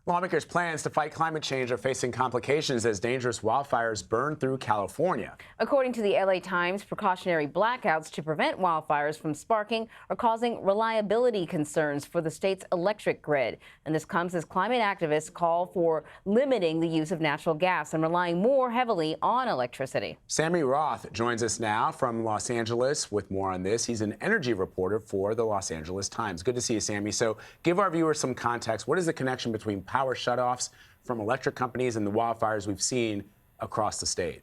Lawmakers' plans to fight climate change are facing complications as dangerous wildfires burn through California. According to the LA Times, precautionary blackouts to prevent wildfires from sparking are causing reliability concerns for the state's electric grid. And this comes as climate activists call for limiting the use of natural gas and relying more heavily on electricity. Sammy Roth joins us now from Los Angeles with more on this. He's an energy reporter for the Los Angeles Times. Good to see you, Sammy. So give our viewers some context. What is the connection between power shutoffs from electric companies and the wildfires we've seen across the state?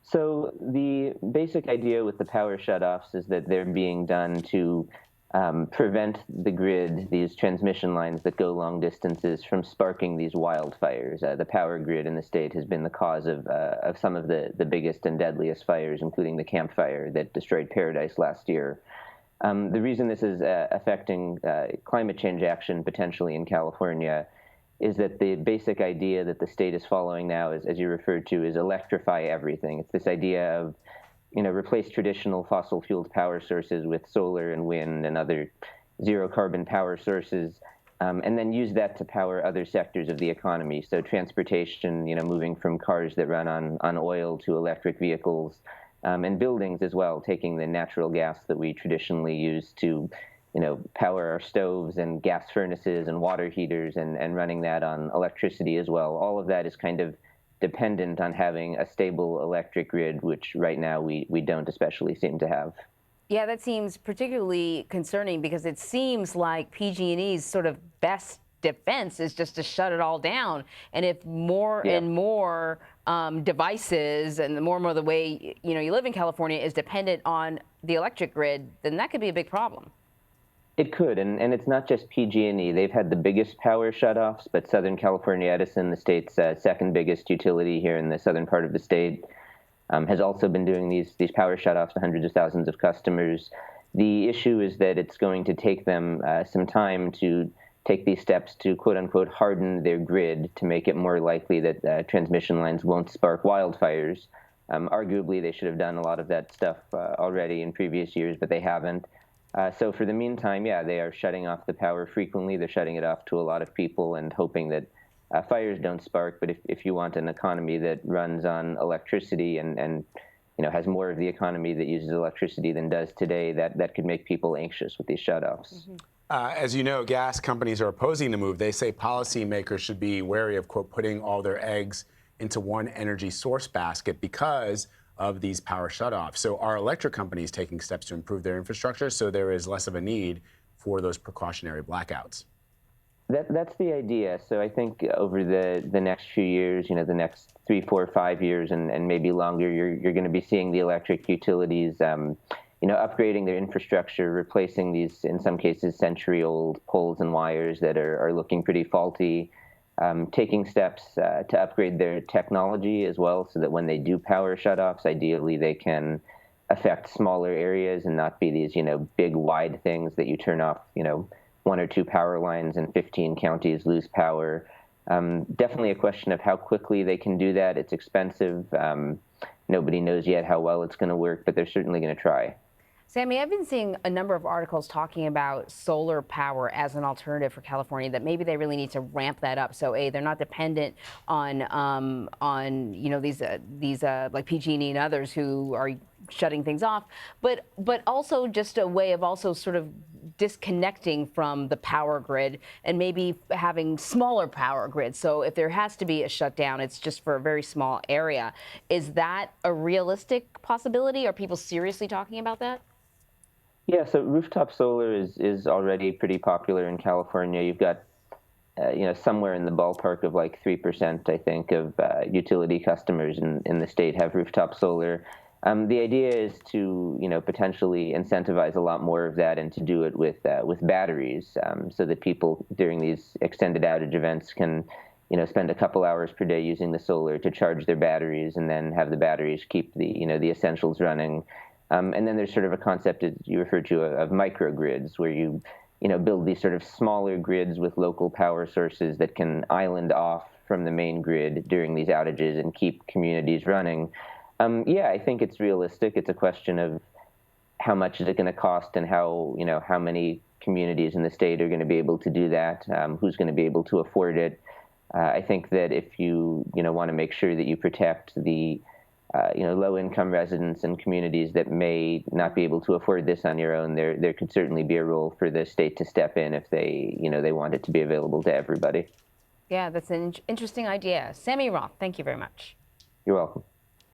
So the basic idea with the power shutoffs is that they're being done to prevent the grid, these transmission lines that go long distances, from sparking these wildfires. The power grid in the state has been the cause of some of the biggest and deadliest fires, including the Camp Fire that destroyed Paradise last year. The reason this is affecting climate change action potentially in California is that the basic idea that the state is following now, as you referred to, is electrify everything. It's this idea of, replace traditional fossil-fueled power sources with solar and wind and other zero-carbon power sources, and then use that to power other sectors of the economy. So transportation, moving from cars that run on oil to electric vehicles, and buildings as well, taking the natural gas that we traditionally use to, power our stoves and gas furnaces and water heaters and running that on electricity as well. All of that is kind of dependent on having a stable electric grid, which right now we don't especially seem to have. Yeah, that seems particularly concerning because it seems like PG&E's sort of best defense is just to shut it all down. And if more and more devices and the more and more the way you live in California is dependent on the electric grid, then that could be a big problem. It could, and it's not just PG&E. They've had the biggest power shutoffs, but Southern California Edison, the state's second biggest utility here in the southern part of the state, has also been doing these power shutoffs to hundreds of thousands of customers. The issue is that it's going to take them some time to take these steps to quote-unquote harden their grid to make it more likely that transmission lines won't spark wildfires. Arguably, they should have done a lot of that stuff already in previous years, but they haven't. So for the meantime, they are shutting off the power frequently. They're shutting it off to a lot of people and hoping that fires don't spark. But if you want an economy that runs on electricity and has more of the economy that uses electricity than does today, that could make people anxious with these shutoffs. Mm-hmm. As you know, gas companies are opposing the move. They say policymakers should be wary of, quote, putting all their eggs into one energy source basket because of these power shutoffs. So are electric companies taking steps to improve their infrastructure so there is less of a need for those precautionary blackouts? That's the idea. So I think over the next few years, the next 3, 4, 5 years, and maybe longer, you're going to be seeing the electric utilities, upgrading their infrastructure, replacing these, in some cases, century-old poles and wires that are looking pretty faulty, taking steps to upgrade their technology as well, so that when they do power shutoffs, ideally they can affect smaller areas and not be these, big wide things that you turn off, 1 or 2 power lines and 15 counties lose power. Definitely a question of how quickly they can do that. It's expensive. Nobody knows yet how well it's going to work, but they're certainly going to try. Sammy, I've been seeing a number of articles talking about solar power as an alternative for California, that maybe they really need to ramp that up. So, they're not dependent on these like PG&E and others who are shutting things off, but also just a way of also sort of disconnecting from the power grid and maybe having smaller power grids. So if there has to be a shutdown, it's just for a very small area. Is that a realistic possibility? Are people seriously talking about that? Yeah, so rooftop solar is already pretty popular in California. You've got, somewhere in the ballpark of like 3%, I think, of utility customers in the state have rooftop solar. The idea is to, potentially incentivize a lot more of that and to do it with batteries, so that people during these extended outage events can, spend a couple hours per day using the solar to charge their batteries and then have the batteries keep the essentials running. And then there's sort of a concept, as you referred to, of microgrids, where you build these sort of smaller grids with local power sources that can island off from the main grid during these outages and keep communities running. I think it's realistic. It's a question of how much is it going to cost and how many communities in the state are going to be able to do that, who's going to be able to afford it. I think that if you want to make sure that you protect the low-income residents and communities that may not be able to afford this on your own, there could certainly be a role for the state to step in if they want it to be available to everybody. Yeah, that's an interesting idea. Sammy Roth, thank you very much. You're welcome.